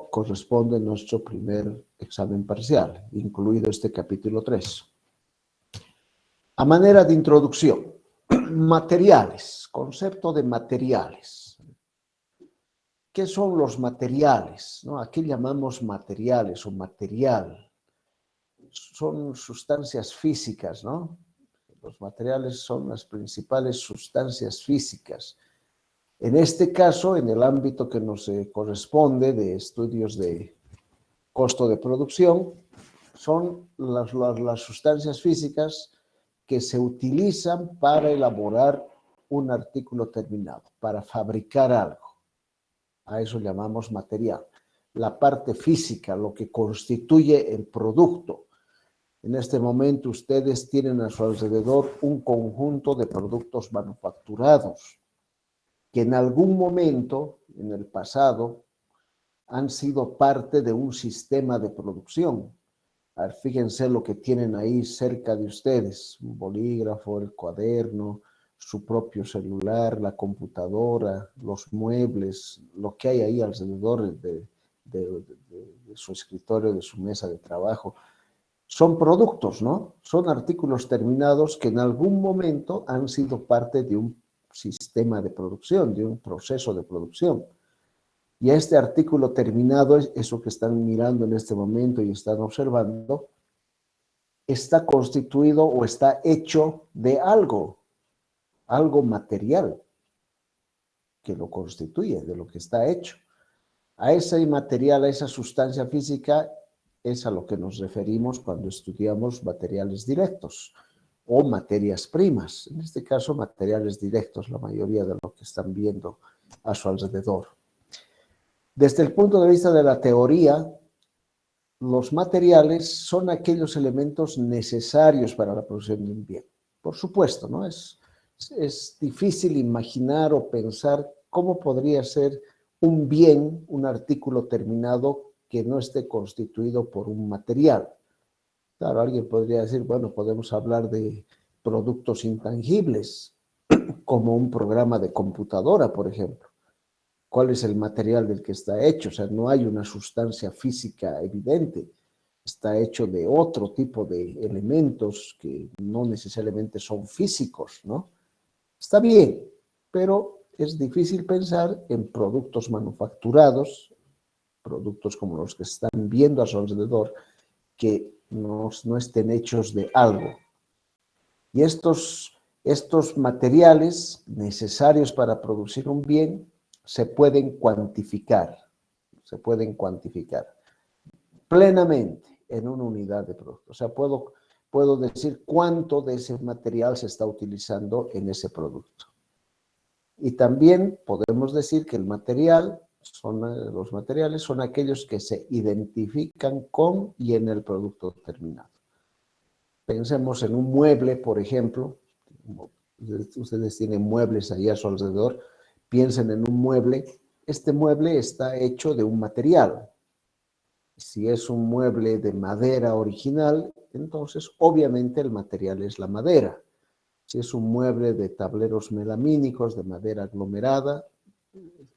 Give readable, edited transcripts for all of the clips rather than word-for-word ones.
corresponde nuestro primer examen parcial, incluido este capítulo 3. A manera de introducción, materiales, concepto de materiales. ¿Qué son los materiales? ¿No? ¿A qué llamamos materiales o material? Son sustancias físicas, ¿no? Los materiales son las principales sustancias físicas. En este caso, en el ámbito que nos corresponde de estudios de costo de producción, son las sustancias físicas que se utilizan para elaborar un artículo terminado, para fabricar algo. A eso llamamos material. La parte física, lo que constituye el producto. En este momento ustedes tienen a su alrededor un conjunto de productos manufacturados que en algún momento, en el pasado, han sido parte de un sistema de producción. A ver, fíjense lo que tienen ahí cerca de ustedes, un bolígrafo, el cuaderno, su propio celular, la computadora, los muebles, lo que hay ahí alrededor de su escritorio, de su mesa de trabajo. Son productos, ¿no? Son artículos terminados que en algún momento han sido parte de un sistema de producción, de un proceso de producción. Y este artículo terminado, eso que están mirando en este momento y están observando, está constituido o está hecho de algo material que lo constituye, de lo que está hecho. A ese material, a esa sustancia física, es a lo que nos referimos cuando estudiamos materiales directos o materias primas. En este caso, materiales directos, la mayoría de lo que están viendo a su alrededor. Desde el punto de vista de la teoría, los materiales son aquellos elementos necesarios para la producción de un bien. Por supuesto, ¿no? Es difícil imaginar o pensar cómo podría ser un bien, un artículo terminado que no esté constituido por un material. Claro, alguien podría decir, bueno, podemos hablar de productos intangibles, como un programa de computadora, por ejemplo. ¿Cuál es el material del que está hecho? O sea, no hay una sustancia física evidente. Está hecho de otro tipo de elementos que no necesariamente son físicos, ¿no? Está bien, pero es difícil pensar en productos manufacturados, productos como los que están viendo a su alrededor, que no estén hechos de algo. Y estos materiales necesarios para producir un bien se pueden cuantificar plenamente en una unidad de producto. O sea, puedo decir cuánto de ese material se está utilizando en ese producto. Y también podemos decir que los materiales son aquellos que se identifican con y en el producto terminado. Pensemos en un mueble, por ejemplo. Ustedes tienen muebles ahí a su alrededor. Piensen en un mueble. Este mueble está hecho de un material. Si es un mueble de madera original, entonces obviamente el material es la madera. Si es un mueble de tableros melamínicos, de madera aglomerada,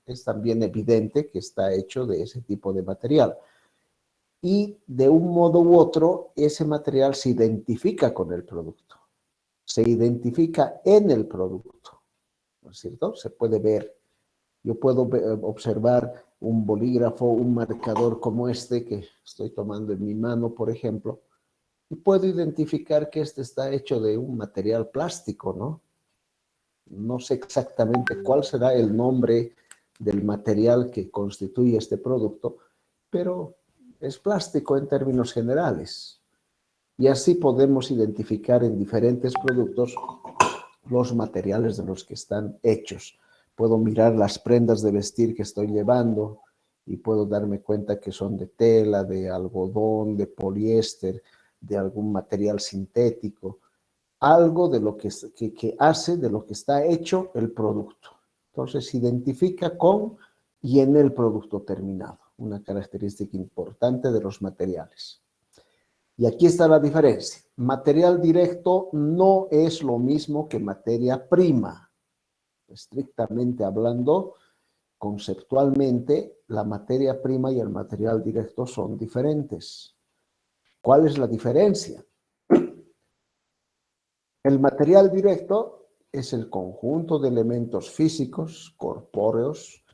es también evidente que está hecho de ese tipo de material. Y de un modo u otro, ese material se identifica con el producto. Se identifica en el producto, ¿no es cierto? Se puede ver. Yo puedo observar un bolígrafo, un marcador como este que estoy tomando en mi mano, por ejemplo, y puedo identificar que este está hecho de un material plástico, ¿no? No sé exactamente cuál será el nombre del material que constituye este producto, pero es plástico en términos generales. Y así podemos identificar en diferentes productos los materiales de los que están hechos. Puedo mirar las prendas de vestir que estoy llevando y puedo darme cuenta que son de tela, de algodón, de poliéster, de algún material sintético, algo de lo que hace de lo que está hecho el producto. Entonces se identifica con y en el producto terminado, una característica importante de los materiales. Y aquí está la diferencia. Material directo no es lo mismo que materia prima. Estrictamente hablando, conceptualmente, la materia prima y el material directo son diferentes. ¿Cuál es la diferencia? El material directo es el conjunto de elementos físicos, corpóreos,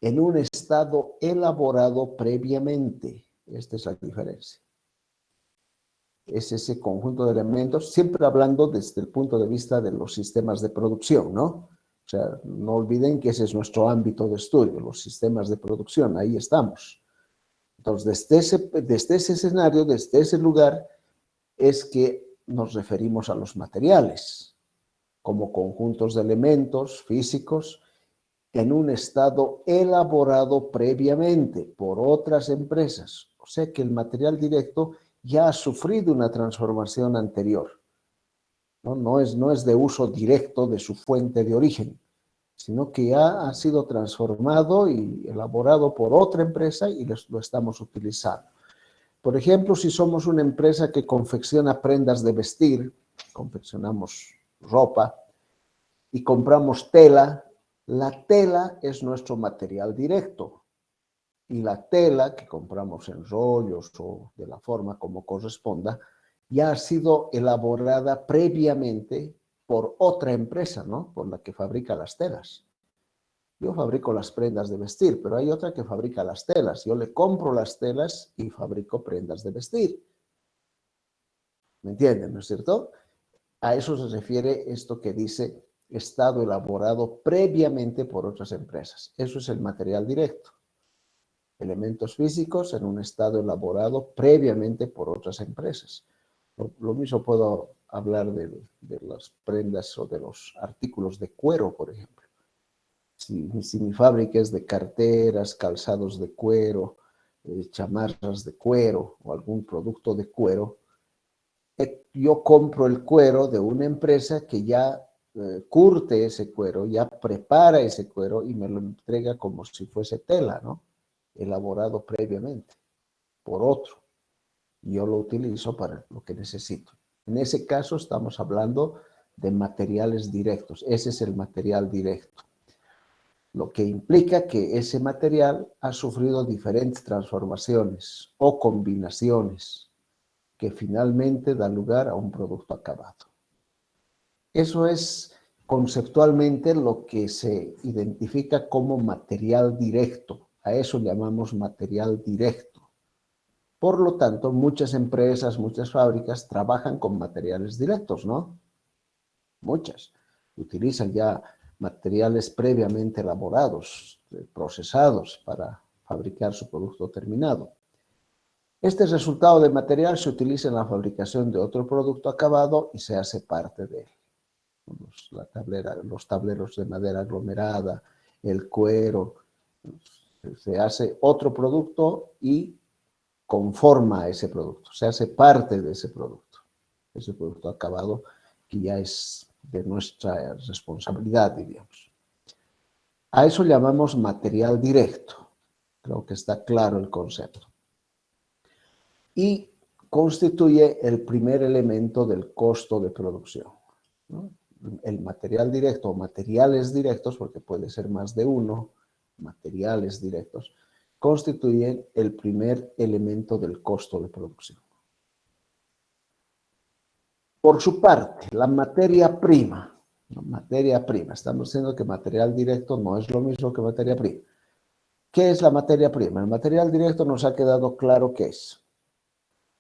en un estado elaborado previamente. Esta es la diferencia. Es ese conjunto de elementos, siempre hablando desde el punto de vista de los sistemas de producción, ¿no? O sea, no olviden que ese es nuestro ámbito de estudio, los sistemas de producción, ahí estamos. Entonces, desde ese escenario, desde ese lugar, es que nos referimos a los materiales, como conjuntos de elementos físicos en un estado elaborado previamente por otras empresas. O sea que el material directo ya ha sufrido una transformación anterior. No es de uso directo de su fuente de origen, sino que ya ha sido transformado y elaborado por otra empresa y lo estamos utilizando. Por ejemplo, si somos una empresa que confecciona prendas de vestir, confeccionamos ropa y compramos tela, la tela es nuestro material directo y la tela que compramos en rollos o de la forma como corresponda ya ha sido elaborada previamente por otra empresa, ¿no? Por la que fabrica las telas. Yo fabrico las prendas de vestir, pero hay otra que fabrica las telas. Yo le compro las telas y fabrico prendas de vestir. ¿Me entienden, no es cierto? A eso se refiere esto que dice estado elaborado previamente por otras empresas. Eso es el material directo. Elementos físicos en un estado elaborado previamente por otras empresas. Lo mismo puedo hablar de las prendas o de los artículos de cuero, por ejemplo. Si mi fábrica es de carteras, calzados de cuero, chamarras de cuero o algún producto de cuero, yo compro el cuero de una empresa que ya curte ese cuero, ya prepara ese cuero y me lo entrega como si fuese tela, ¿no? Elaborado previamente por otro. Y yo lo utilizo para lo que necesito. En ese caso estamos hablando de materiales directos. Ese es el material directo. Lo que implica que ese material ha sufrido diferentes transformaciones o combinaciones que finalmente da lugar a un producto acabado. Eso es conceptualmente lo que se identifica como material directo. A eso llamamos material directo. Por lo tanto, muchas empresas, muchas fábricas trabajan con materiales directos, ¿no? Muchas. Utilizan ya materiales previamente elaborados, procesados para fabricar su producto terminado. Este resultado de material se utiliza en la fabricación de otro producto acabado y se hace parte de él. Los tableros de madera aglomerada, el cuero, se hace otro producto y conforma a ese producto, se hace parte de ese producto acabado que ya es de nuestra responsabilidad, diríamos. A eso llamamos material directo. Creo que está claro el concepto. Y constituye el primer elemento del costo de producción, ¿no? El material directo o materiales directos, porque puede ser más de uno, materiales directos, constituyen el primer elemento del costo de producción. Por su parte, la materia prima, estamos diciendo que material directo no es lo mismo que materia prima. ¿Qué es la materia prima? El material directo nos ha quedado claro qué es.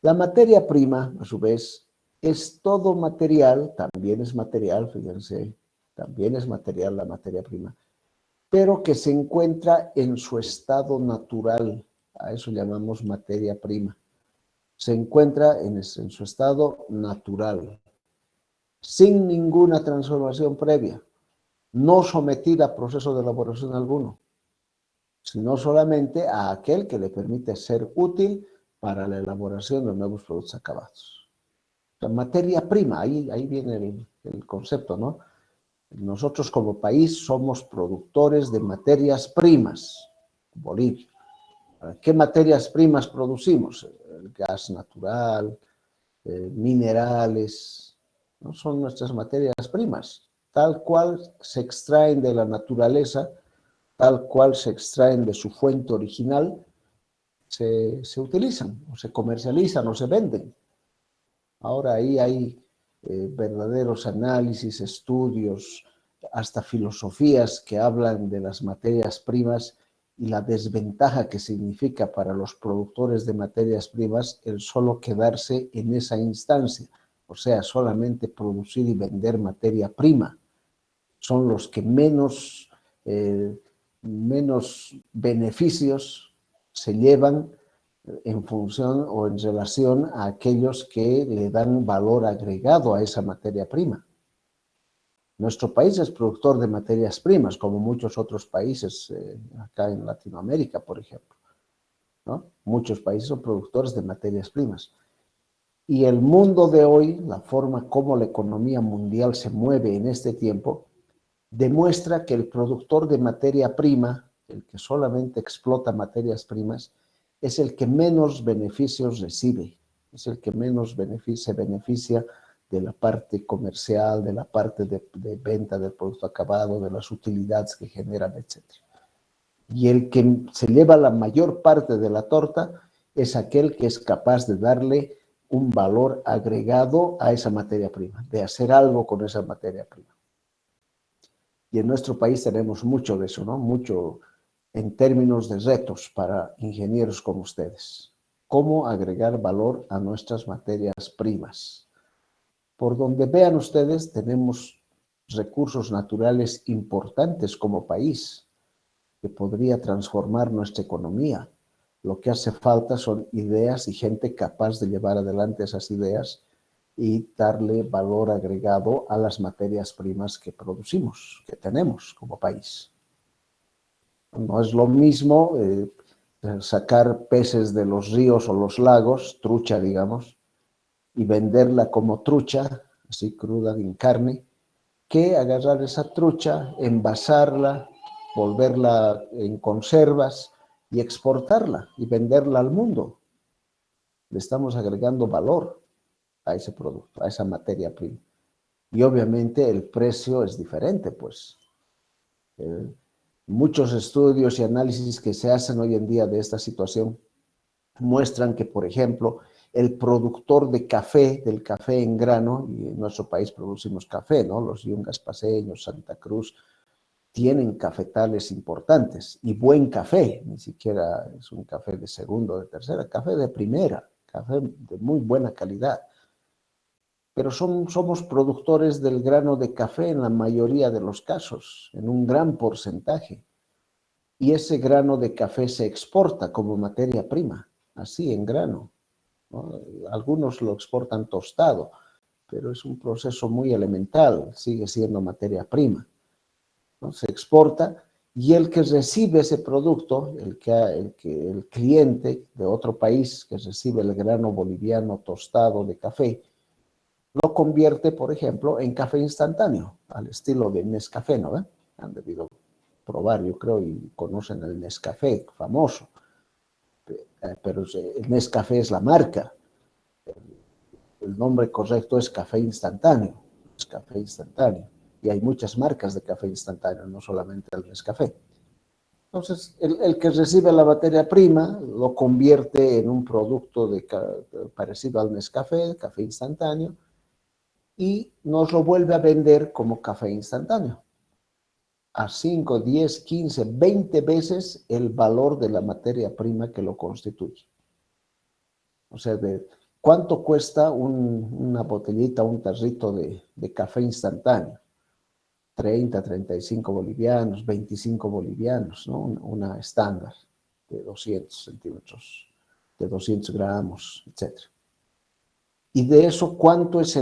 La materia prima, a su vez, es todo material, también es material, fíjense, también es material la materia prima, pero que se encuentra en su estado natural, a eso llamamos materia prima. Se encuentra en su estado natural, sin ninguna transformación previa, no sometida a proceso de elaboración alguno, sino solamente a aquel que le permite ser útil para la elaboración de nuevos productos acabados. La materia prima, ahí viene el concepto, ¿no? Nosotros como país somos productores de materias primas, Bolivia. ¿Qué materias primas producimos? El gas natural, minerales, ¿no? Son nuestras materias primas, tal cual se extraen de la naturaleza, tal cual se extraen de su fuente original, se utilizan, o se comercializan, o se venden. Ahora ahí hay verdaderos análisis, estudios, hasta filosofías que hablan de las materias primas y la desventaja que significa para los productores de materias primas el solo quedarse en esa instancia, o sea, solamente producir y vender materia prima. Son los que menos beneficios se llevan en función o en relación a aquellos que le dan valor agregado a esa materia prima. Nuestro país es productor de materias primas, como muchos otros países acá en Latinoamérica, por ejemplo, ¿no? Muchos países son productores de materias primas. Y el mundo de hoy, la forma como la economía mundial se mueve en este tiempo, demuestra que el productor de materia prima, el que solamente explota materias primas, es el que menos beneficios recibe, es el que menos se beneficia de la parte comercial, de la parte de venta del producto acabado, de las utilidades que generan, etc. Y el que se lleva la mayor parte de la torta es aquel que es capaz de darle un valor agregado a esa materia prima, de hacer algo con esa materia prima. Y en nuestro país tenemos mucho de eso, ¿no? Mucho en términos de retos para ingenieros como ustedes. ¿Cómo agregar valor a nuestras materias primas? Por donde vean ustedes, tenemos recursos naturales importantes como país que podría transformar nuestra economía. Lo que hace falta son ideas y gente capaz de llevar adelante esas ideas y darle valor agregado a las materias primas que producimos, que tenemos como país. No es lo mismo sacar peces de los ríos o los lagos, trucha, digamos, y venderla como trucha, así cruda, en carne, que agarrar esa trucha, envasarla, volverla en conservas y exportarla y venderla al mundo. Le estamos agregando valor a ese producto, a esa materia prima. Y obviamente el precio es diferente, pues. Muchos estudios y análisis que se hacen hoy en día de esta situación muestran que, por ejemplo, el productor de café, del café en grano, y en nuestro país producimos café, ¿no? Los yungas paceños, Santa Cruz, tienen cafetales importantes y buen café, ni siquiera es un café de segunda o de tercera, café de primera, café de muy buena calidad. Pero somos productores del grano de café en la mayoría de los casos, en un gran porcentaje. Y ese grano de café se exporta como materia prima, así en grano, ¿no? Algunos lo exportan tostado, pero es un proceso muy elemental, sigue siendo materia prima, ¿no? Se exporta y el que recibe ese producto, el cliente de otro país que recibe el grano boliviano tostado de café, lo convierte, por ejemplo, en café instantáneo, al estilo de Nescafé, ¿no? Han debido probar, yo creo, y conocen el Nescafé famoso, pero el Nescafé es la marca, el nombre correcto es café instantáneo, es café instantáneo, y hay muchas marcas de café instantáneo, no solamente el Nescafé. Entonces, el que recibe la materia prima lo convierte en un producto parecido al Nescafé, café instantáneo, y nos lo vuelve a vender como café instantáneo a 5, 10, 15, 20 veces el valor de la materia prima que lo constituye. O sea, ¿cuánto cuesta una botellita, un tarrito de café instantáneo? 30, 35 bolivianos, 25 bolivianos, ¿no? Una estándar de 200 centímetros, de 200 gramos, etc. Y de eso, ¿cuánto es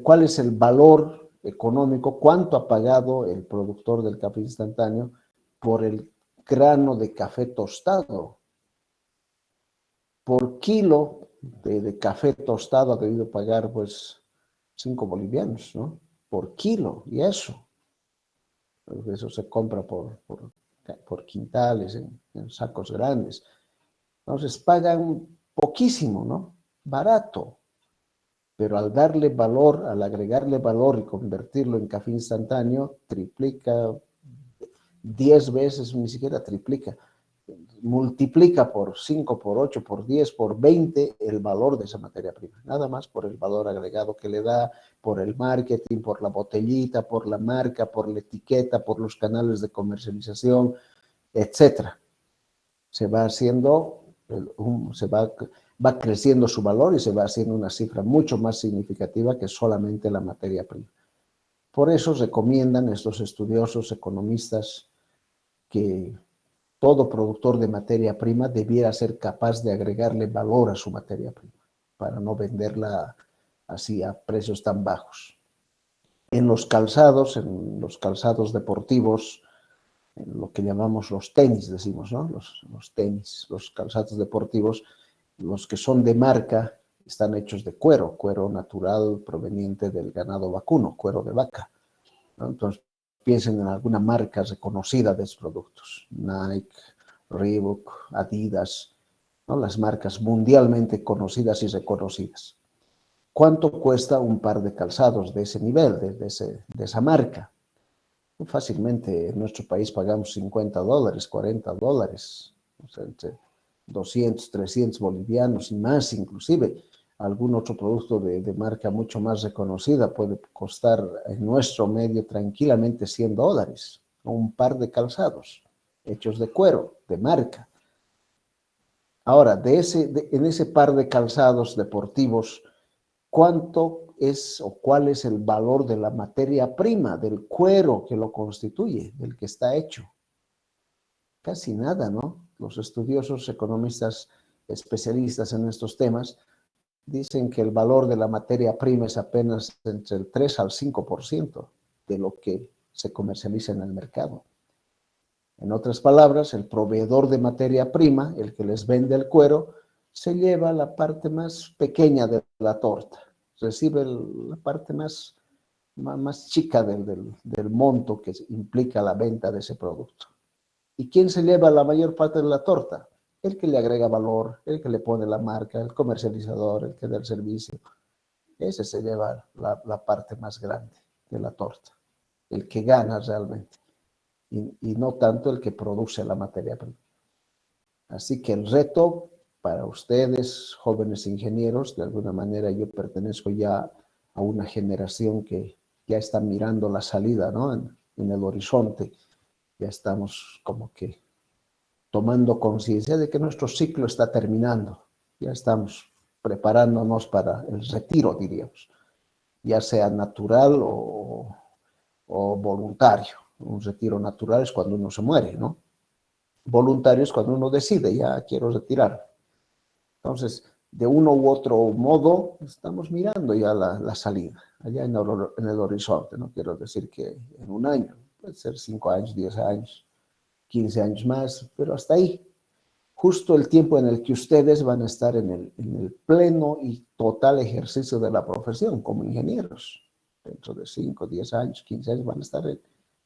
cuál es el valor económico? ¿Cuánto ha pagado el productor del café instantáneo por el grano de café tostado? Por kilo de café tostado ha debido pagar, pues, 5 bolivianos, ¿no? Por kilo, y eso. Eso se compra por quintales, en sacos grandes. Entonces pagan poquísimo, ¿no? Barato. Pero al darle valor, al agregarle valor y convertirlo en café instantáneo, triplica, 10 veces, ni siquiera triplica, multiplica por 5, por 8, por 10, por 20 el valor de esa materia prima, nada más por el valor agregado que le da, por el marketing, por la botellita, por la marca, por la etiqueta, por los canales de comercialización, etcétera. Se va haciendo, va creciendo su valor y se va haciendo una cifra mucho más significativa que solamente la materia prima. Por eso recomiendan estos estudiosos economistas que todo productor de materia prima debiera ser capaz de agregarle valor a su materia prima para no venderla así a precios tan bajos. En los calzados deportivos, en lo que llamamos los tenis, decimos, ¿no? Los tenis, los calzados deportivos, los que son de marca, están hechos de cuero natural proveniente del ganado vacuno, cuero de vaca, ¿no? Entonces, piensen en alguna marca reconocida de esos productos, Nike, Reebok, Adidas, ¿no? Las marcas mundialmente conocidas y reconocidas. ¿Cuánto cuesta un par de calzados de ese nivel, de esa marca? Fácilmente en nuestro país pagamos $50, $40, o sea, entre 200, 300 bolivianos y más inclusive. Algún otro producto de marca mucho más reconocida puede costar en nuestro medio tranquilamente $100, o un par de calzados hechos de cuero, de marca. Ahora, en ese par de calzados deportivos, ¿cuánto es o cuál es el valor de la materia prima, del cuero que lo constituye, del que está hecho? Casi nada, ¿no? Los estudiosos economistas especialistas en estos temas dicen que el valor de la materia prima es apenas entre el 3 al 5% de lo que se comercializa en el mercado. En otras palabras, el proveedor de materia prima, el que les vende el cuero, se lleva la parte más pequeña de la torta, recibe la parte más chica del monto que implica la venta de ese producto. ¿Y quién se lleva la mayor parte de la torta? El que le agrega valor, el que le pone la marca, el comercializador, el que da el servicio. Ese se lleva la parte más grande de la torta, el que gana realmente, y no tanto el que produce la materia prima. Así que el reto para ustedes, jóvenes ingenieros, de alguna manera yo pertenezco ya a una generación que ya está mirando la salida, ¿no? en el horizonte. Ya estamos como que tomando conciencia de que nuestro ciclo está terminando. Ya estamos preparándonos para el retiro, diríamos, ya sea natural o voluntario. Un retiro natural es cuando uno se muere, ¿no? Voluntario es cuando uno decide, ya quiero retirar. Entonces, de uno u otro modo, estamos mirando ya la salida, allá en el horizonte. No quiero decir que en un año, puede ser 5 años, 10 años, 15 años más, pero hasta ahí. Justo el tiempo en el que ustedes van a estar en el pleno y total ejercicio de la profesión como ingenieros. Dentro de 5, 10 años, 15 años van a estar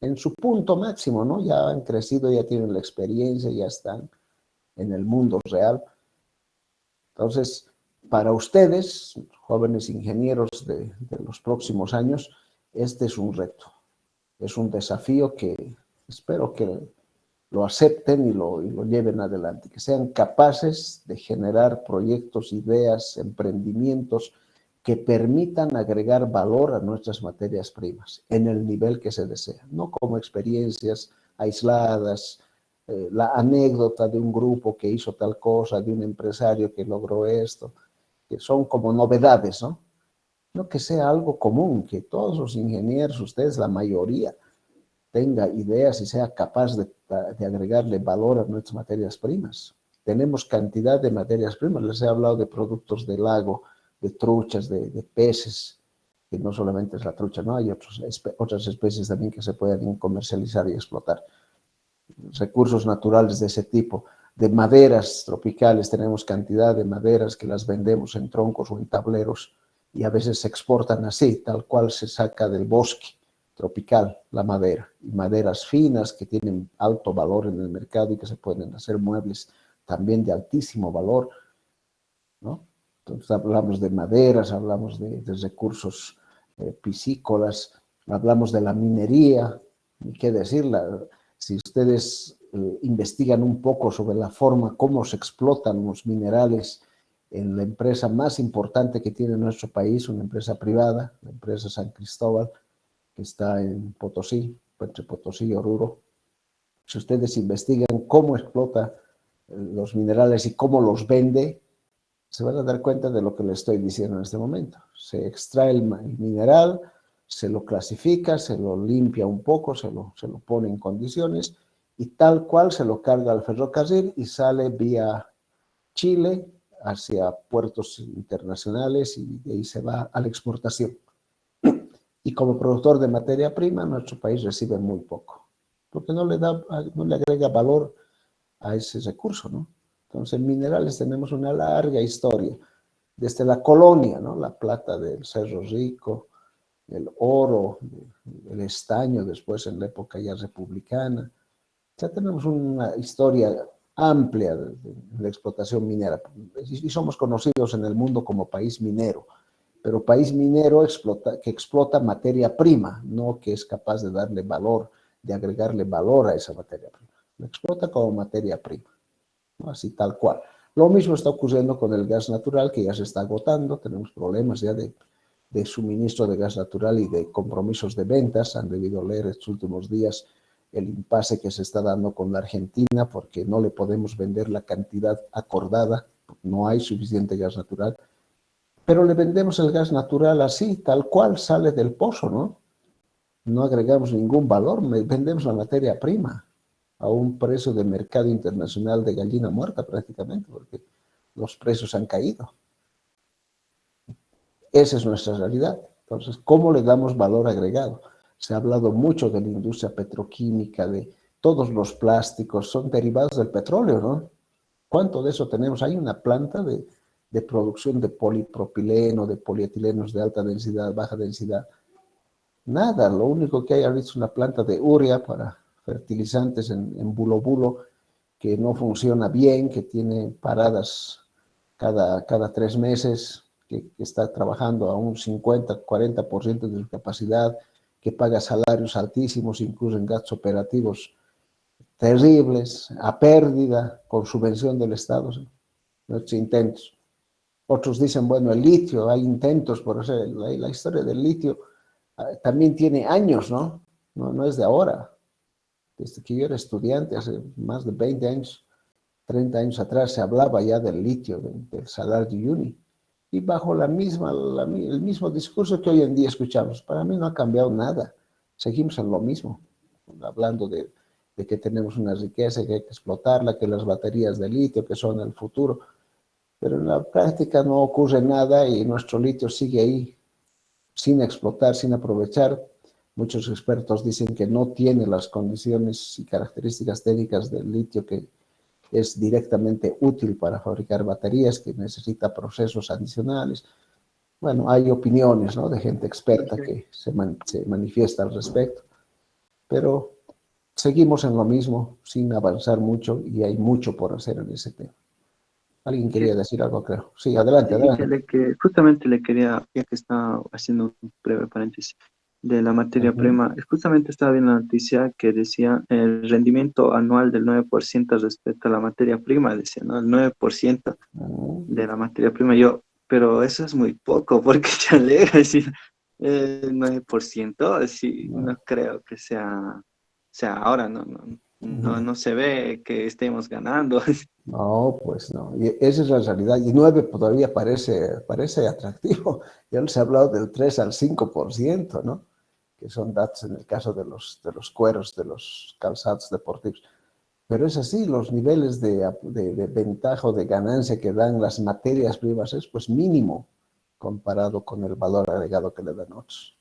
en su punto máximo, ¿no? Ya han crecido, ya tienen la experiencia, ya están en el mundo real. Entonces, para ustedes, jóvenes ingenieros de los próximos años, este es un reto, es un desafío que espero que lo acepten y lo lleven adelante, que sean capaces de generar proyectos, ideas, emprendimientos que permitan agregar valor a nuestras materias primas en el nivel que se desea, no como experiencias aisladas, la anécdota de un grupo que hizo tal cosa, de un empresario que logró esto, que son como novedades, ¿no? No que sea algo común, que todos los ingenieros, ustedes, la mayoría, tenga ideas y sea capaz de agregarle valor a nuestras materias primas. Tenemos cantidad de materias primas, les he hablado de productos del lago, de truchas, de peces, que no solamente es la trucha, no, hay otras especies también que se pueden comercializar y explotar. Recursos naturales de ese tipo, de maderas tropicales, tenemos cantidad de maderas que las vendemos en troncos o en tableros y a veces se exportan así, tal cual se saca del bosque tropical la madera, y maderas finas que tienen alto valor en el mercado y que se pueden hacer muebles también de altísimo valor, ¿no? Entonces hablamos de maderas, hablamos de recursos piscícolas, hablamos de la minería, y qué decir, Si ustedes investigan un poco sobre la forma como se explotan los minerales en la empresa más importante que tiene nuestro país, una empresa privada, la empresa San Cristóbal, que está en Potosí, entre Potosí y Oruro. Si ustedes investigan cómo explota los minerales y cómo los vende, se van a dar cuenta de lo que les estoy diciendo en este momento. Se extrae el mineral, se lo clasifica, se lo limpia un poco, se lo pone en condiciones y tal cual se lo carga al ferrocarril y sale vía Chile hacia puertos internacionales y de ahí se va a la exportación. Y como productor de materia prima, nuestro país recibe muy poco, porque no le agrega valor a ese recurso, ¿no? Entonces, en minerales tenemos una larga historia, desde la colonia, ¿no? La plata del Cerro Rico, el oro, el estaño, después en la época ya republicana. Ya tenemos una historia amplia de la explotación minera y somos conocidos en el mundo como país minero, pero país minero que explota materia prima, no que es capaz de darle valor, de agregarle valor a esa materia prima. La explota como materia prima, ¿no? Así tal cual. Lo mismo está ocurriendo con el gas natural, que ya se está agotando, tenemos problemas ya de suministro de gas natural y de compromisos de ventas. Han debido leer estos últimos días el impasse que se está dando con la Argentina porque no le podemos vender la cantidad acordada, no hay suficiente gas natural, pero le vendemos el gas natural así, tal cual sale del pozo, ¿no? No agregamos ningún valor, vendemos la materia prima a un precio de mercado internacional de gallina muerta prácticamente, porque los precios han caído. Esa es nuestra realidad. Entonces, ¿cómo le damos valor agregado? Se ha hablado mucho de la industria petroquímica, de todos los plásticos, son derivados del petróleo, ¿no? ¿Cuánto de eso tenemos? Hay una planta de producción de polipropileno, de polietilenos de alta densidad, baja densidad. Nada, lo único que hay ahorita es una planta de urea para fertilizantes en Bulo Bulo, que no funciona bien, que tiene paradas cada 3 meses, que está trabajando a un 50, 40% de su capacidad, que paga salarios altísimos, incluso en gastos operativos terribles, a pérdida, con subvención del Estado, ¿sí? Nuestros intentos. Otros dicen, bueno, el litio, hay intentos por hacer, la historia del litio también tiene años, ¿no? No es de ahora. Desde que yo era estudiante, hace más de 20 años, 30 años atrás, se hablaba ya del litio, del Salar de Uyuni. Y bajo el mismo discurso que hoy en día escuchamos. Para mí no ha cambiado nada. Seguimos en lo mismo, hablando de que tenemos una riqueza, que hay que explotarla, que las baterías de litio, que son el futuro. Pero en la práctica no ocurre nada y nuestro litio sigue ahí, sin explotar, sin aprovechar. Muchos expertos dicen que no tiene las condiciones y características técnicas del litio que es directamente útil para fabricar baterías, que necesita procesos adicionales. Bueno, hay opiniones, ¿no?, de gente experta que se manifiesta al respecto, pero seguimos en lo mismo, sin avanzar mucho, y hay mucho por hacer en ese tema. ¿Alguien quería decir algo, creo? Sí, adelante, Sí, adelante. justamente le quería, ya que está haciendo un breve paréntesis de la materia Ujú. prima, justamente estaba viendo la noticia que decía el rendimiento anual del 9% respecto a la materia prima, decía, ¿no? El 9% de la materia prima. Yo, pero eso es muy poco, porque ya le decir el 9%, sí, No, no creo que sea ahora, no se ve que estemos ganando. no, pues no. Y esa es la realidad. Y 9 todavía parece atractivo. Ya les he hablado del 3 al 5%, ¿no? Que son datos en el caso de los cueros, de los calzados deportivos. Pero es así, los niveles de ventaja o de ganancia que dan las materias primas es pues mínimo comparado con el valor agregado que le dan otros.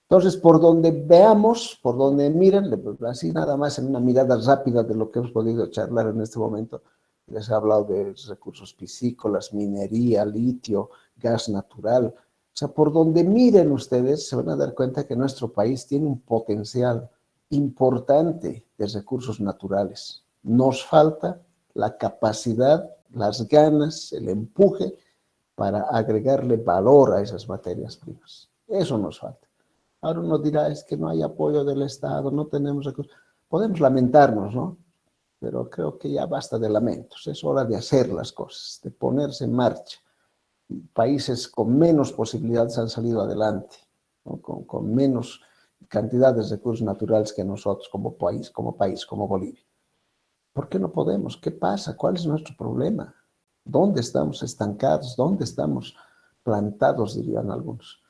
Entonces, por donde veamos, por donde miren, así nada más en una mirada rápida de lo que hemos podido charlar en este momento, les he hablado de recursos piscícolas, minería, litio, gas natural. O sea, por donde miren ustedes, se van a dar cuenta que nuestro país tiene un potencial importante de recursos naturales. Nos falta la capacidad, las ganas, el empuje para agregarle valor a esas materias primas. Eso nos falta. Ahora uno dirá, es que no hay apoyo del Estado, no tenemos recursos. podemos lamentarnos, ¿no? Pero creo que ya basta de lamentos. Es hora de hacer las cosas, de ponerse en marcha. Países con menos posibilidades han salido adelante, ¿no? Con menos cantidad de recursos naturales que nosotros como país, como Bolivia. ¿Por qué no podemos? ¿Qué pasa? ¿Cuál es nuestro problema? ¿Dónde estamos estancados? ¿Dónde estamos plantados, dirían algunos?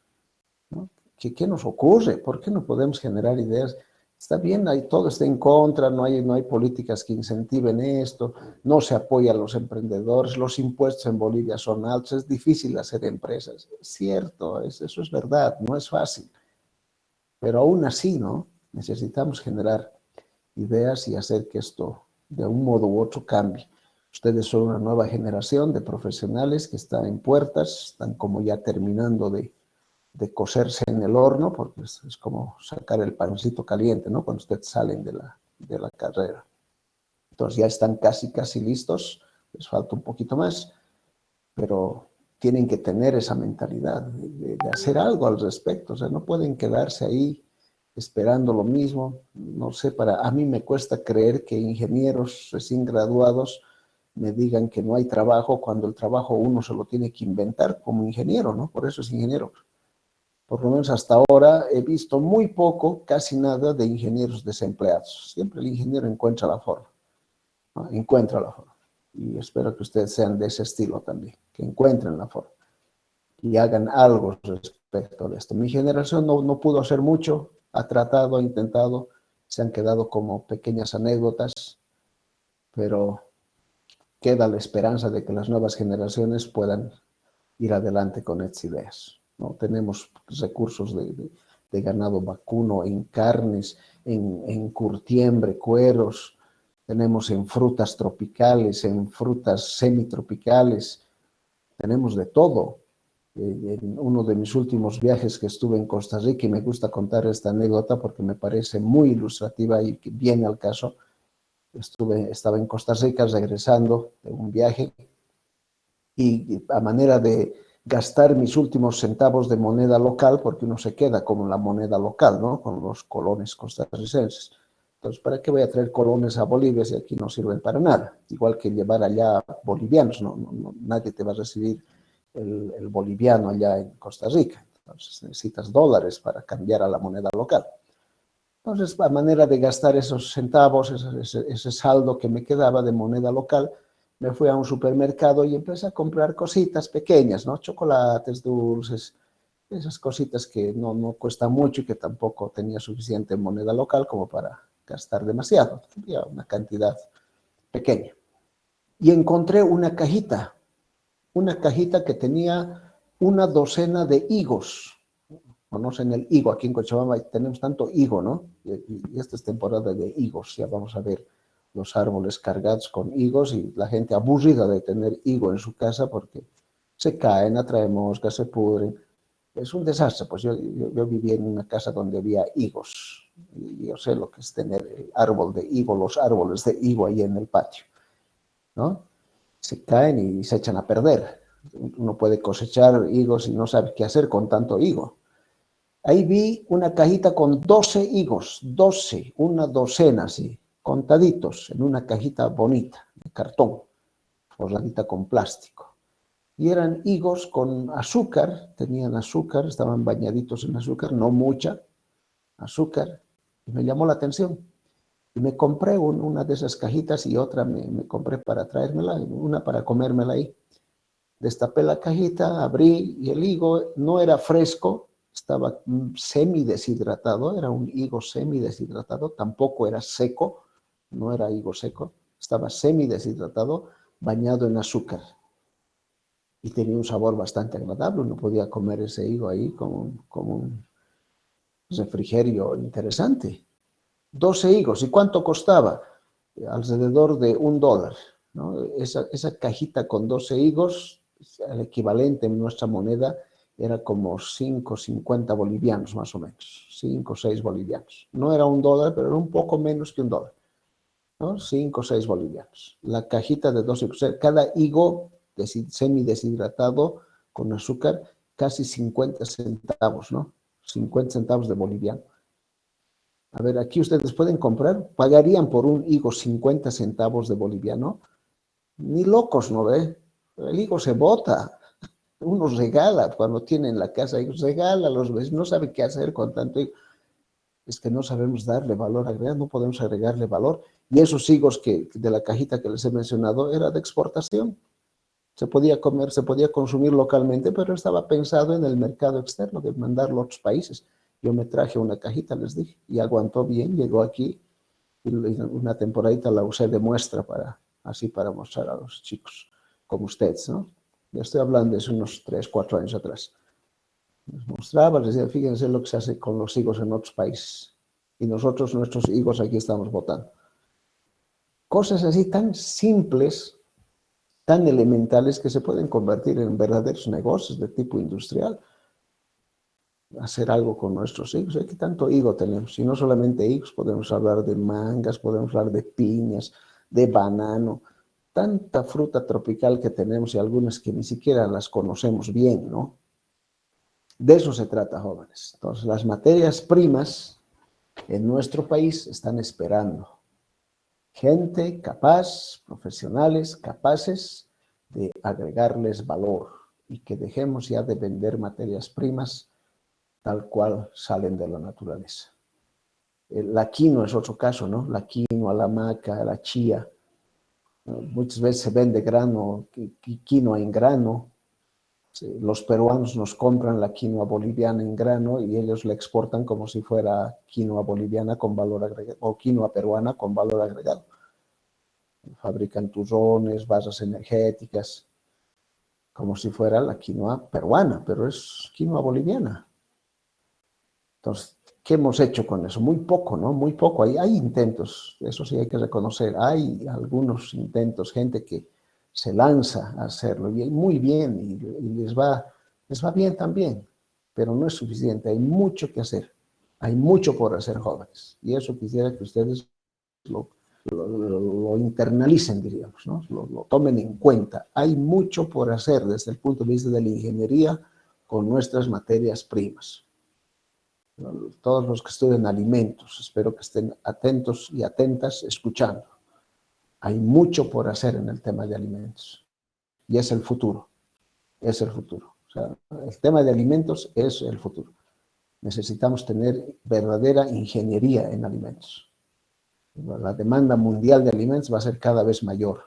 ¿No? ¿Qué nos ocurre? ¿Por qué no podemos generar ideas? Está bien, todo está en contra, no hay políticas que incentiven esto, no se apoya a los emprendedores, los impuestos en Bolivia son altos, es difícil hacer empresas. Es cierto, eso es verdad, no es fácil. Pero aún así, ¿no? Necesitamos generar ideas y hacer que esto de un modo u otro cambie. Ustedes son una nueva generación de profesionales que están en puertas, están como ya terminando de cocerse en el horno, porque es como sacar el pancito caliente, ¿no? Cuando ustedes salen de la carrera. Entonces ya están casi listos, les falta un poquito más, pero tienen que tener esa mentalidad de hacer algo al respecto, o sea, no pueden quedarse ahí esperando lo mismo. No sé, a mí me cuesta creer que ingenieros recién graduados me digan que no hay trabajo cuando el trabajo uno se lo tiene que inventar como ingeniero, ¿no? Por eso es ingeniero. Por lo menos hasta ahora he visto muy poco, casi nada de ingenieros desempleados. Siempre el ingeniero encuentra la forma, ¿no? Encuentra la forma. Y espero que ustedes sean de ese estilo también, que encuentren la forma y hagan algo respecto de esto. Mi generación no pudo hacer mucho, ha tratado, ha intentado, se han quedado como pequeñas anécdotas, pero queda la esperanza de que las nuevas generaciones puedan ir adelante con estas ideas, ¿no? Tenemos recursos de ganado vacuno en carnes, en curtiembre, cueros, tenemos en frutas tropicales, en frutas semitropicales, tenemos de todo. En uno de mis últimos viajes que estuve en Costa Rica, y me gusta contar esta anécdota porque me parece muy ilustrativa y que viene al caso, estaba en Costa Rica regresando de un viaje y a manera de gastar mis últimos centavos de moneda local, porque uno se queda con la moneda local, ¿no? Con los colones costarricenses. Entonces, ¿para qué voy a traer colones a Bolivia si aquí no sirven para nada? Igual que llevar allá bolivianos, nadie te va a recibir el boliviano allá en Costa Rica. Entonces, necesitas dólares para cambiar a la moneda local. Entonces, a manera de gastar esos centavos, ese saldo que me quedaba de moneda local, me fui a un supermercado y empecé a comprar cositas pequeñas, ¿no? Chocolates, dulces, esas cositas que no cuestan mucho y que tampoco tenía suficiente moneda local como para gastar demasiado. Había una cantidad pequeña. Y encontré una cajita que tenía una docena de higos. Conocen el higo, aquí en Cochabamba tenemos tanto higo, ¿no? Y esta es temporada de higos, ya vamos a ver los árboles cargados con higos y la gente aburrida de tener higo en su casa porque se caen, atraen moscas, se pudren. Es un desastre, pues yo viví en una casa donde había higos y yo sé lo que es tener el árbol de higo, los árboles de higo ahí en el patio, ¿no? Se caen y se echan a perder. Uno puede cosechar higos y no sabe qué hacer con tanto higo. Ahí vi una cajita con 12 higos, 12, una docena así, contaditos en una cajita bonita, de cartón, forradita con plástico. Y eran higos con azúcar, tenían azúcar, estaban bañaditos en azúcar, no mucha azúcar, y me llamó la atención. Y me compré una de esas cajitas y otra me compré para traérmela, una para comérmela ahí. Destapé la cajita, abrí y el higo no era fresco, estaba semideshidratado, era un higo semideshidratado, tampoco era seco, no era higo seco, estaba semideshidratado, bañado en azúcar. Y tenía un sabor bastante agradable, uno podía comer ese higo ahí como un refrigerio interesante. 12 higos, ¿y cuánto costaba? Alrededor de $1, ¿no? Esa cajita con 12 higos, el equivalente en nuestra moneda, era como 5,50 bolivianos más o menos, 5 o 6 bolivianos. No era $1, pero era un poco menos que $1, ¿no? 5 o 6 bolivianos. La cajita de 12 higos, cada higo semideshidratado con azúcar, casi 50 centavos, ¿no? 50 centavos de boliviano. A ver, aquí ustedes pueden comprar, pagarían por un higo 50 centavos de boliviano. Ni locos, ¿no ve? El higo se bota. Uno regala cuando tiene en la casa, y regala a los vecinos, no sabe qué hacer con tanto higo. Es que no sabemos darle valor agregado, no podemos agregarle valor. Y esos higos que de la cajita que les he mencionado era de exportación. Se podía comer, se podía consumir localmente, pero estaba pensado en el mercado externo, de mandarlo a otros países. Yo me traje una cajita, les dije, y aguantó bien, llegó aquí, y una temporadita la usé de muestra así para mostrar a los chicos, como ustedes, ¿no? Ya estoy hablando de unos 3, 4 años atrás. Les mostraba, les decía, fíjense lo que se hace con los higos en otros países. Y nosotros, nuestros higos aquí estamos botando. Cosas así tan simples, tan elementales, que se pueden convertir en verdaderos negocios de tipo industrial. Hacer algo con nuestros higos. ¿Qué tanto higo tenemos? Y no solamente higos, podemos hablar de mangas, podemos hablar de piñas, de banano, tanta fruta tropical que tenemos y algunas que ni siquiera las conocemos bien, ¿no? De eso se trata, jóvenes. Entonces, las materias primas en nuestro país están esperando gente capaz, profesionales capaces de agregarles valor y que dejemos ya de vender materias primas tal cual salen de la naturaleza. La quinoa es otro caso, ¿no? La quinoa, la maca, la chía. Muchas veces se vende grano, quinoa en grano. Los peruanos nos compran la quinoa boliviana en grano y ellos la exportan como si fuera quinoa boliviana con valor agregado o quinoa peruana con valor agregado. Fabrican turrones, barras energéticas, como si fuera la quinoa peruana, pero es quinoa boliviana. Entonces, ¿qué hemos hecho con eso? Muy poco, ¿no? Muy poco. Hay intentos, eso sí hay que reconocer. Hay algunos intentos, gente que se lanza a hacerlo y muy bien, y les va bien también, pero no es suficiente. Hay mucho que hacer. Hay mucho por hacer, jóvenes. Y eso quisiera que ustedes lo internalicen, diríamos, ¿no? Lo tomen en cuenta. Hay mucho por hacer desde el punto de vista de la ingeniería con nuestras materias primas. Todos los que estudian alimentos, espero que estén atentos y atentas escuchando. Hay mucho por hacer en el tema de alimentos y es el futuro, es el futuro. O sea, el tema de alimentos es el futuro. Necesitamos tener verdadera ingeniería en alimentos. La demanda mundial de alimentos va a ser cada vez mayor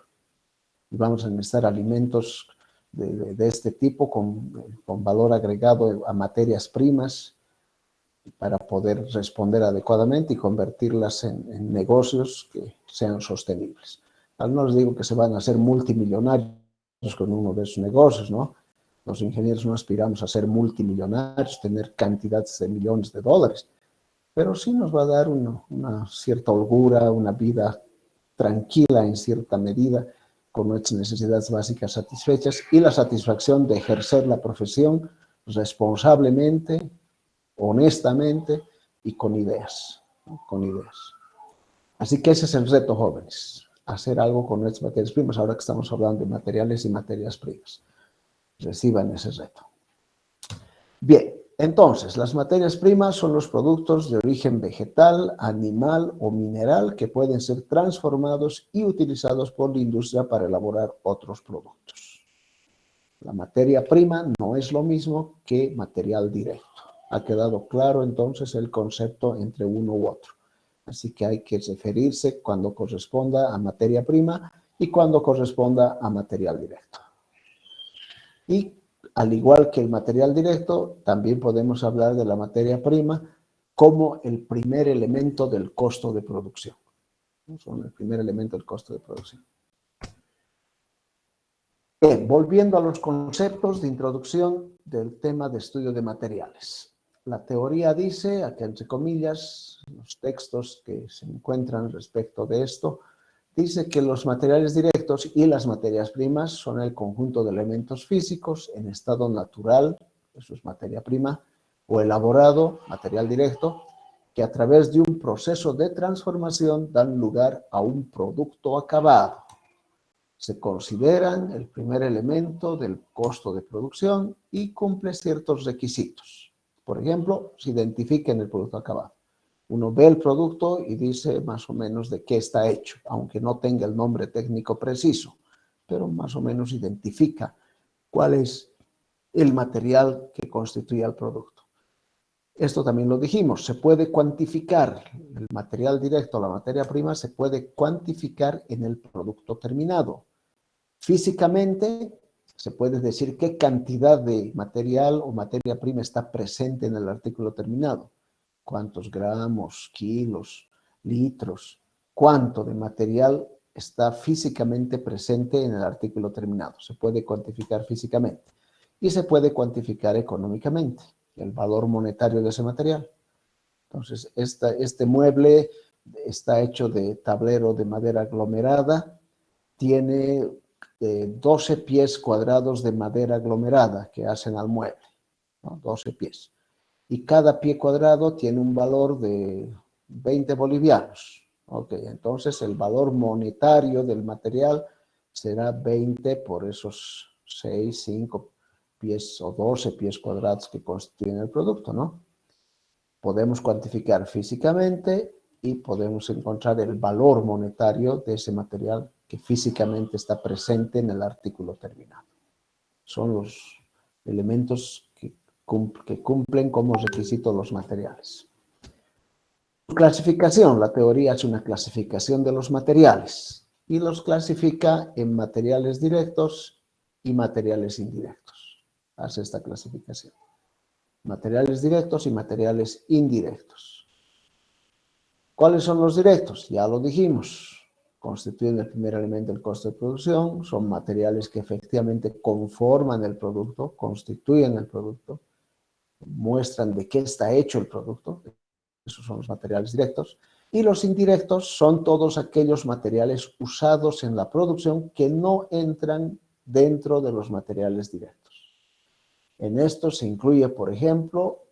y vamos a necesitar alimentos de este tipo con valor agregado a materias primas, para poder responder adecuadamente y convertirlas en negocios que sean sostenibles. No les digo que se van a hacer multimillonarios con uno de esos negocios, ¿no? Los ingenieros no aspiramos a ser multimillonarios, tener cantidades de millones de dólares, pero sí nos va a dar una cierta holgura, una vida tranquila en cierta medida, con nuestras necesidades básicas satisfechas y la satisfacción de ejercer la profesión responsablemente, honestamente y con ideas, ¿no? Con ideas. Así que ese es el reto, jóvenes, hacer algo con nuestras materias primas, ahora que estamos hablando de materiales y materias primas. Reciban ese reto. Bien, entonces, las materias primas son los productos de origen vegetal, animal o mineral que pueden ser transformados y utilizados por la industria para elaborar otros productos. La materia prima no es lo mismo que material directo. Ha quedado claro entonces el concepto entre uno u otro. Así que hay que referirse cuando corresponda a materia prima y cuando corresponda a material directo. Y al igual que el material directo, también podemos hablar de la materia prima como el primer elemento del costo de producción. Son el primer elemento del costo de producción. Bien, volviendo a los conceptos de introducción del tema de estudio de materiales. La teoría dice, aquí entre comillas, los textos que se encuentran respecto de esto, dice que los materiales directos y las materias primas son el conjunto de elementos físicos en estado natural, eso es materia prima, o elaborado, material directo, que a través de un proceso de transformación dan lugar a un producto acabado. Se consideran el primer elemento del costo de producción y cumple ciertos requisitos. Por ejemplo, se identifica en el producto acabado. Uno ve el producto y dice más o menos de qué está hecho, aunque no tenga el nombre técnico preciso, pero más o menos identifica cuál es el material que constituye el producto. Esto también lo dijimos, se puede cuantificar el material directo, la materia prima, se puede cuantificar en el producto terminado. Físicamente, se puede decir qué cantidad de material o materia prima está presente en el artículo terminado. Cuántos gramos, kilos, litros, cuánto de material está físicamente presente en el artículo terminado. Se puede cuantificar físicamente y se puede cuantificar económicamente el valor monetario de ese material. Entonces, este mueble está hecho de tablero de madera aglomerada, tiene 12 pies cuadrados de madera aglomerada que hacen al mueble, ¿no? 12 pies. Y cada pie cuadrado tiene un valor de 20 bolivianos. Ok, entonces el valor monetario del material será 20 por esos 6, 5 pies o 12 pies cuadrados que constituyen el producto, ¿no? Podemos cuantificar físicamente y podemos encontrar el valor monetario de ese material que físicamente está presente en el artículo terminado. Son los elementos que cumplen como requisito los materiales. Clasificación. La teoría es una clasificación de los materiales y los clasifica en materiales directos y materiales indirectos. Hace esta clasificación. Materiales directos y materiales indirectos. ¿Cuáles son los directos? Ya lo dijimos. Constituyen el primer elemento del costo de producción, son materiales que efectivamente conforman el producto, constituyen el producto, muestran de qué está hecho el producto, esos son los materiales directos, y los indirectos son todos aquellos materiales usados en la producción que no entran dentro de los materiales directos. En esto se incluye, por ejemplo,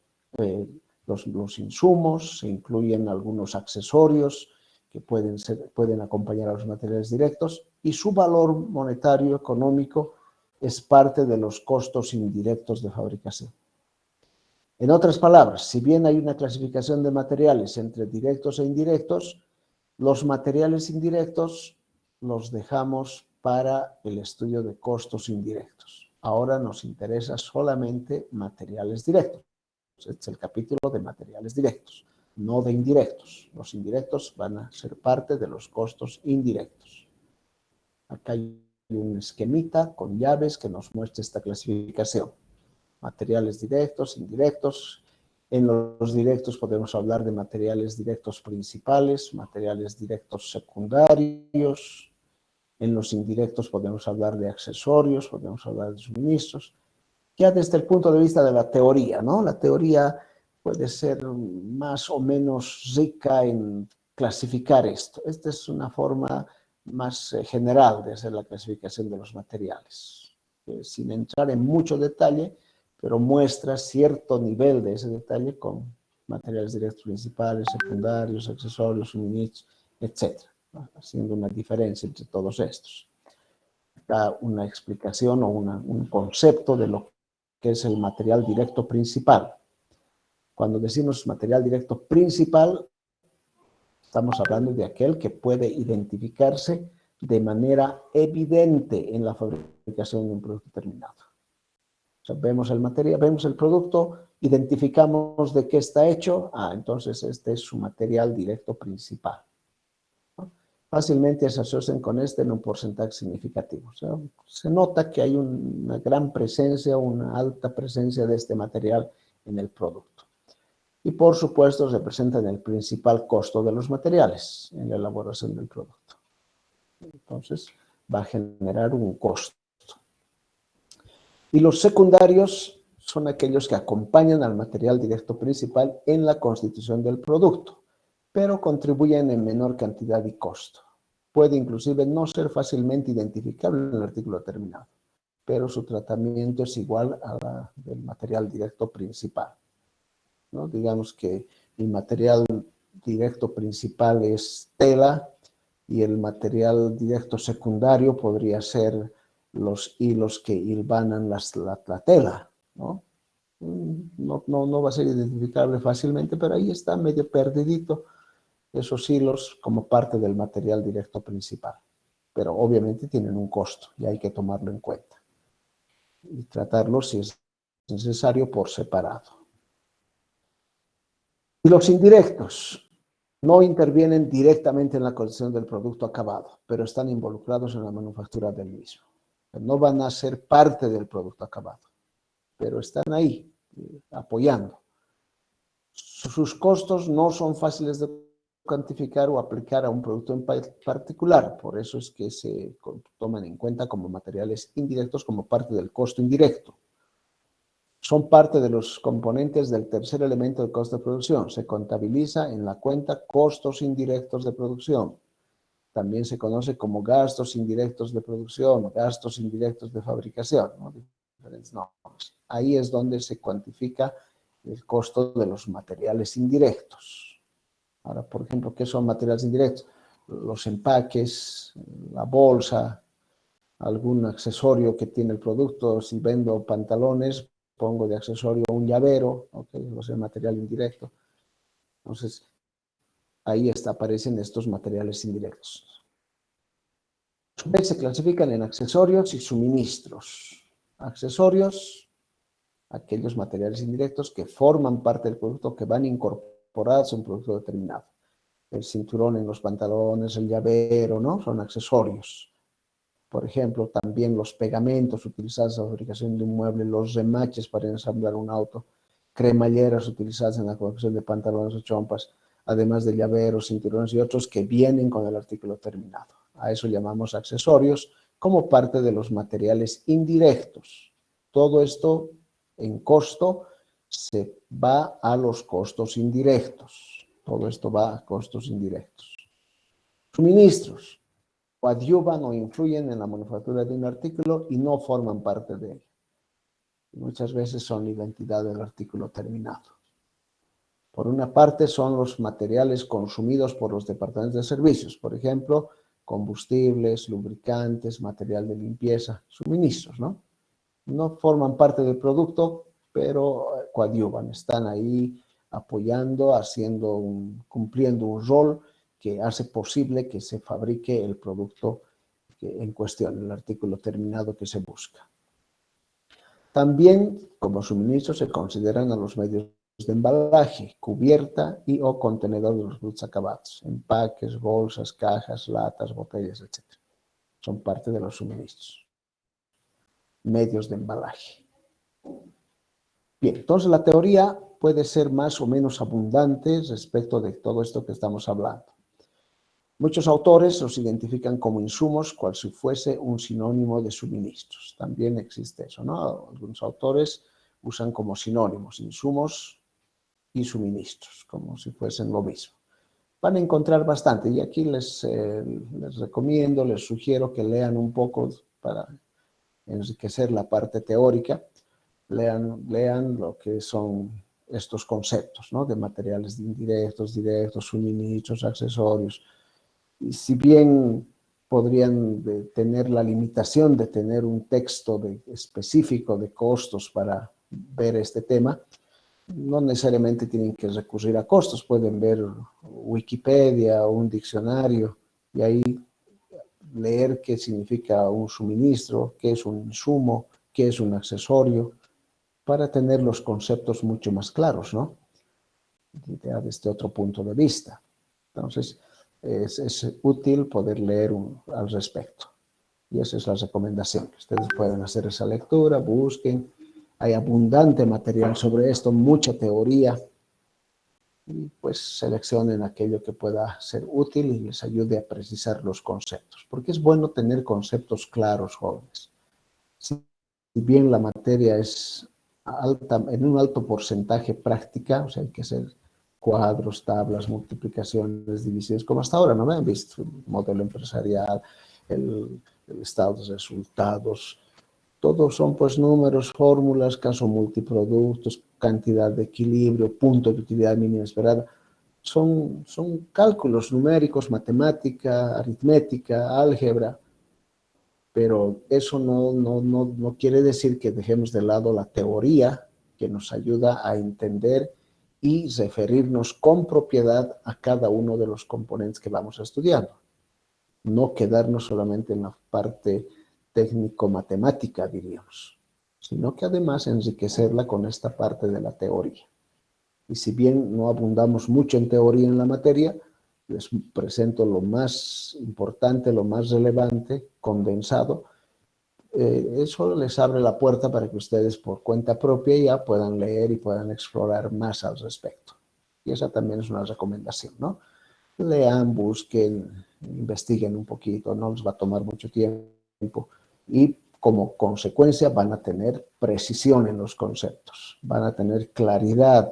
los insumos, se incluyen algunos accesorios, que pueden acompañar a los materiales directos, y su valor monetario económico es parte de los costos indirectos de fabricación. En otras palabras, si bien hay una clasificación de materiales entre directos e indirectos, los materiales indirectos los dejamos para el estudio de costos indirectos. Ahora nos interesa solamente materiales directos. Este es el capítulo de materiales directos, no de indirectos. Los indirectos van a ser parte de los costos indirectos. Acá hay un esquemita con llaves que nos muestra esta clasificación. Materiales directos, indirectos. En los directos podemos hablar de materiales directos principales, materiales directos secundarios. En los indirectos podemos hablar de accesorios, podemos hablar de suministros. Ya desde el punto de vista de la teoría, ¿no? La teoría puede ser más o menos rica en clasificar esto. Esta es una forma más general de hacer la clasificación de los materiales, sin entrar en mucho detalle, pero muestra cierto nivel de ese detalle con materiales directos principales, secundarios, accesorios, suministros, etc., ¿no? Haciendo una diferencia entre todos estos. Da una explicación o un concepto de lo que es el material directo principal. Cuando decimos material directo principal, estamos hablando de aquel que puede identificarse de manera evidente en la fabricación de un producto terminado. O sea, vemos el material, vemos el producto, identificamos de qué está hecho, entonces este es su material directo principal, ¿no? Fácilmente se asocian con este en un porcentaje significativo. O sea, se nota que hay una gran presencia, una alta presencia de este material en el producto. Y por supuesto representan el principal costo de los materiales en la elaboración del producto. Entonces va a generar un costo. Y los secundarios son aquellos que acompañan al material directo principal en la constitución del producto, pero contribuyen en menor cantidad y costo. Puede inclusive no ser fácilmente identificable en el artículo terminado, pero su tratamiento es igual a la del material directo principal, ¿no? Digamos que el material directo principal es tela y el material directo secundario podría ser los hilos que hilvanan la tela, ¿no? No va a ser identificable fácilmente, pero ahí está medio perdidito esos hilos como parte del material directo principal. Pero obviamente tienen un costo y hay que tomarlo en cuenta y tratarlo si es necesario por separado. Y los indirectos no intervienen directamente en la construcción del producto acabado, pero están involucrados en la manufactura del mismo. No van a ser parte del producto acabado, pero están ahí apoyando. Sus costos no son fáciles de cuantificar o aplicar a un producto en particular, por eso es que se toman en cuenta como materiales indirectos como parte del costo indirecto. Son parte de los componentes del tercer elemento del costo de producción. Se contabiliza en la cuenta costos indirectos de producción. También se conoce como gastos indirectos de producción, gastos indirectos de fabricación, ¿no? Diferentes nombres. Ahí es donde se cuantifica el costo de los materiales indirectos. Ahora, por ejemplo, ¿qué son materiales indirectos? Los empaques, la bolsa, algún accesorio que tiene el producto. Si vendo pantalones, pongo de accesorio un llavero, ¿okay? O sea, material indirecto. Entonces, ahí aparecen estos materiales indirectos. Se clasifican en accesorios y suministros. Accesorios, aquellos materiales indirectos que forman parte del producto, que van incorporados a un producto determinado. El cinturón en los pantalones, el llavero, ¿no? Son accesorios. Por ejemplo, también los pegamentos utilizados en la fabricación de un mueble, los remaches para ensamblar un auto, cremalleras utilizadas en la confección de pantalones o chompas, además de llaveros, cinturones y otros que vienen con el artículo terminado. A eso llamamos accesorios como parte de los materiales indirectos. Todo esto en costo se va a los costos indirectos. Todo esto va a costos indirectos. Suministros coadyuvan o influyen en la manufactura de un artículo y no forman parte de él. Muchas veces son la identidad del artículo terminado. Por una parte son los materiales consumidos por los departamentos de servicios, por ejemplo, combustibles, lubricantes, material de limpieza, suministros, ¿no? No forman parte del producto, pero coadyuvan, están ahí apoyando, cumpliendo un rol que hace posible que se fabrique el producto en cuestión, el artículo terminado que se busca. También, como suministros, se consideran a los medios de embalaje, cubierta y o contenedor de los productos acabados, empaques, bolsas, cajas, latas, botellas, etc. Son parte de los suministros. Medios de embalaje. Bien, entonces la teoría puede ser más o menos abundante respecto de todo esto que estamos hablando. Muchos autores los identifican como insumos, cual si fuese un sinónimo de suministros. También existe eso, ¿no? Algunos autores usan como sinónimos insumos y suministros, como si fuesen lo mismo. Van a encontrar bastante, y aquí les recomiendo, les sugiero que lean un poco para enriquecer la parte teórica. Lean lo que son estos conceptos, ¿no? De materiales indirectos, directos, suministros, accesorios. Y si bien podrían tener la limitación de tener un texto específico de costos para ver este tema, no necesariamente tienen que recurrir a costos, pueden ver Wikipedia o un diccionario y ahí leer qué significa un suministro, qué es un insumo, qué es un accesorio, para tener los conceptos mucho más claros, ¿no? Desde otro punto de vista. Entonces, es útil poder leer al respecto. Y esa es la recomendación. Ustedes pueden hacer esa lectura, busquen. Hay abundante material sobre esto, mucha teoría. Y pues seleccionen aquello que pueda ser útil y les ayude a precisar los conceptos. Porque es bueno tener conceptos claros, jóvenes. Si bien la materia es alta, en un alto porcentaje práctica, o sea, hay que hacer cuadros, tablas, multiplicaciones, divisiones, como hasta ahora, ¿no me han visto? El modelo empresarial, el estado de resultados, todos son pues números, fórmulas, caso multiproductos, cantidad de equilibrio, punto de utilidad mínima esperada. Son cálculos numéricos, matemática, aritmética, álgebra, pero eso no quiere decir que dejemos de lado la teoría que nos ayuda a entender y referirnos con propiedad a cada uno de los componentes que vamos estudiando. No quedarnos solamente en la parte técnico-matemática, diríamos, sino que además enriquecerla con esta parte de la teoría. Y si bien no abundamos mucho en teoría en la materia, les presento lo más importante, lo más relevante, condensado. Eso les abre la puerta para que ustedes por cuenta propia ya puedan leer y puedan explorar más al respecto. Y esa también es una recomendación, ¿no? Lean, busquen, investiguen un poquito, no les va a tomar mucho tiempo y como consecuencia van a tener precisión en los conceptos, van a tener claridad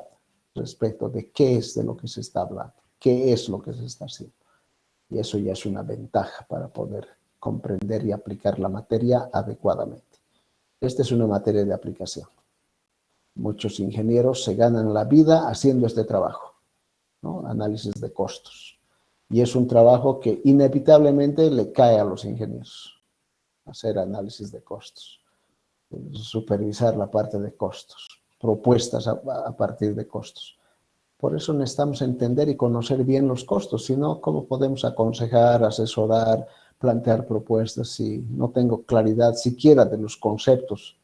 respecto de qué es de lo que se está hablando, qué es lo que se está haciendo. Y eso ya es una ventaja para poder comprender y aplicar la materia adecuadamente. Esta es una materia de aplicación. Muchos ingenieros se ganan la vida haciendo este trabajo, ¿no? Análisis de costos. Y es un trabajo que inevitablemente le cae a los ingenieros, hacer análisis de costos, supervisar la parte de costos, propuestas a partir de costos. Por eso necesitamos entender y conocer bien los costos, si no, ¿cómo podemos aconsejar, asesorar, plantear propuestas si no tengo claridad siquiera de los conceptos?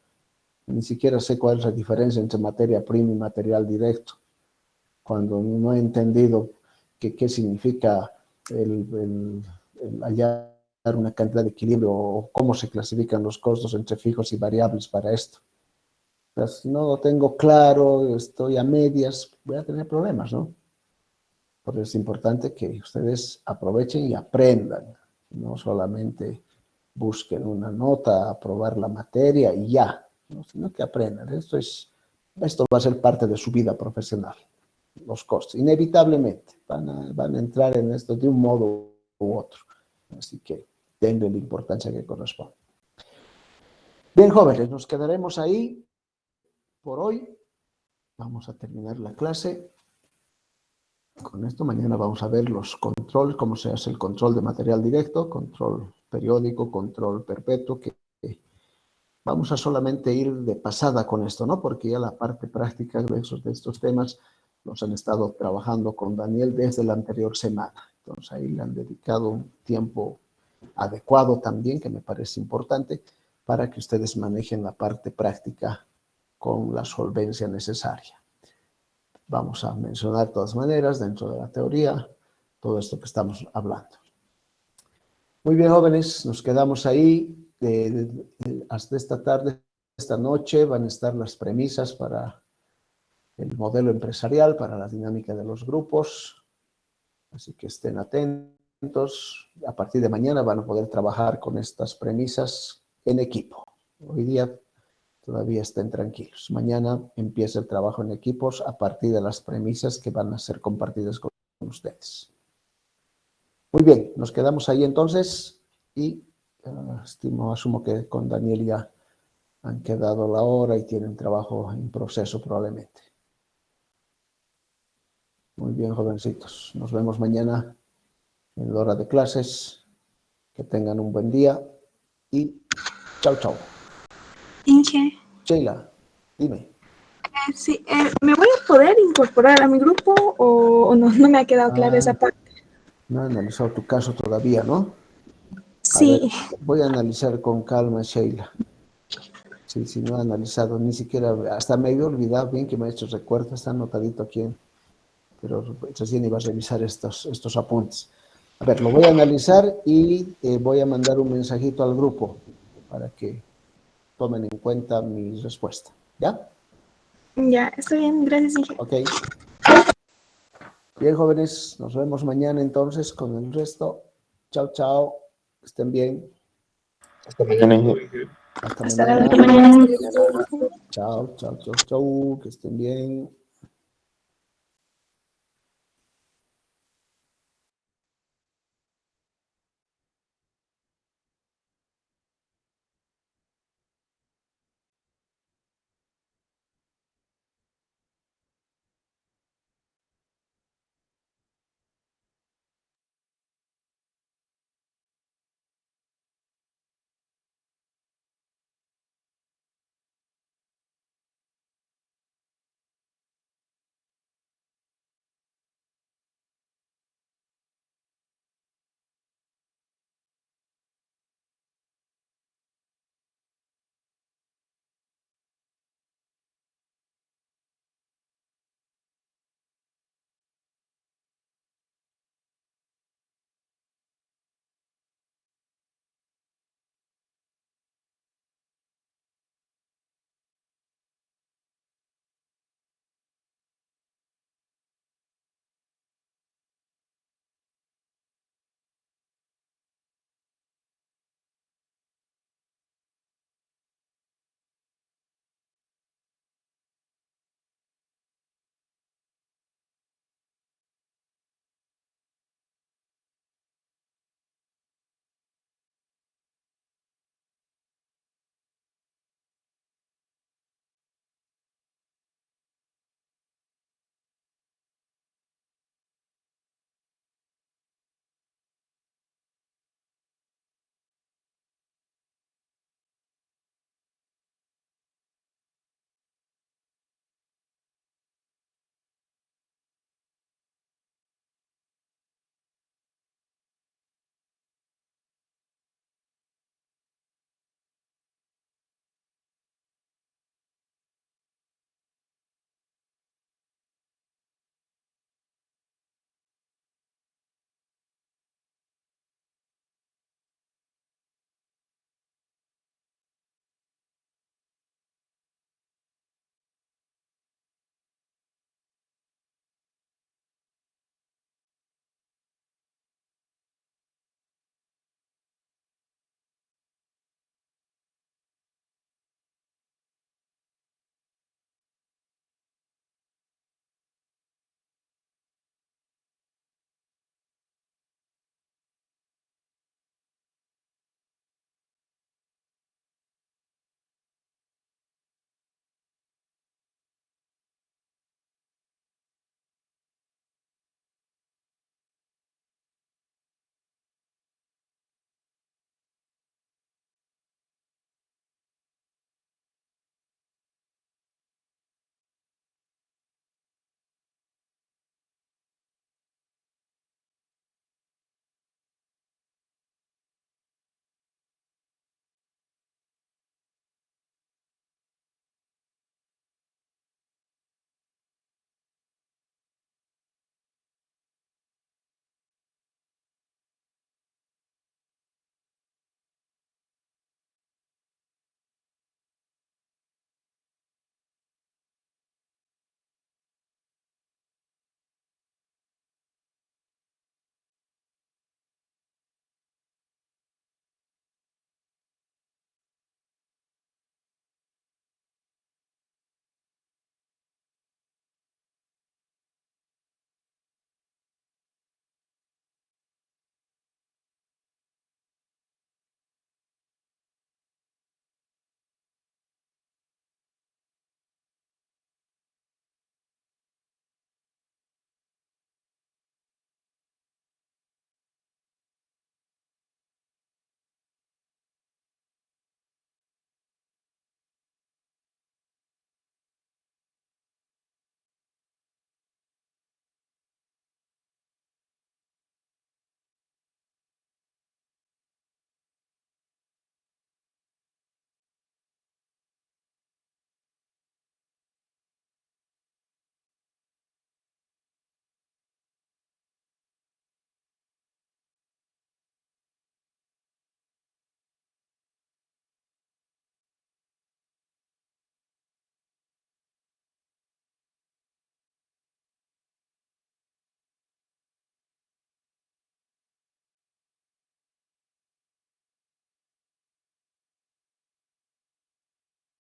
Ni siquiera sé cuál es la diferencia entre materia prima y material directo. Cuando no he entendido qué significa el hallar una cantidad de equilibrio o cómo se clasifican los costos entre fijos y variables para esto. Pues si no lo tengo claro, estoy a medias, voy a tener problemas, ¿no? Por eso es importante que ustedes aprovechen y aprendan, no solamente busquen una nota, aprobar la materia y ya, ¿no? Sino que aprendan. Esto va a ser parte de su vida profesional, los costos. Inevitablemente van a entrar en esto de un modo u otro. Así que denle la importancia que corresponde. Bien, jóvenes, nos quedaremos ahí por hoy. Vamos a terminar la clase. Con esto mañana vamos a ver los controles, cómo se hace el control de material directo, control periódico, control perpetuo, que vamos a solamente ir de pasada con esto, ¿no? Porque ya la parte práctica de estos temas los han estado trabajando con Daniel desde la anterior semana. Entonces ahí le han dedicado un tiempo adecuado también, que me parece importante, para que ustedes manejen la parte práctica con la solvencia necesaria. Vamos a mencionar de todas maneras, dentro de la teoría, todo esto que estamos hablando. Muy bien, jóvenes, nos quedamos ahí. Hasta esta tarde, esta noche, van a estar las premisas para el modelo empresarial, para la dinámica de los grupos. Así que estén atentos. A partir de mañana van a poder trabajar con estas premisas en equipo. Hoy día todavía estén tranquilos. Mañana empieza el trabajo en equipos a partir de las premisas que van a ser compartidas con ustedes. Muy bien, nos quedamos ahí entonces y asumo que con Daniel ya han quedado la hora y tienen trabajo en proceso probablemente. Muy bien, jovencitos. Nos vemos mañana en la hora de clases. Que tengan un buen día y chao, chao. Inge, Sheila, dime. sí, ¿me voy a poder incorporar a mi grupo o no? No me ha quedado clara esa parte. No he analizado tu caso todavía, ¿no? A ver, Sí, voy a analizar con calma, Sheila. Sí, no he analizado, ni siquiera, hasta me había olvidado bien que me ha hecho recuerdo, está anotadito aquí, pero recién iba a revisar estos apuntes. A ver, lo voy a analizar y voy a mandar un mensajito al grupo para que tomen en cuenta mi respuesta, ¿ya? ya, está bien, gracias, Inge. Ok. Bien, jóvenes, nos vemos mañana entonces con el resto. Chao, chao, estén bien. Hasta mañana. Hasta Hasta mañana. la próxima. Chao, chao, chao, chao, que estén bien.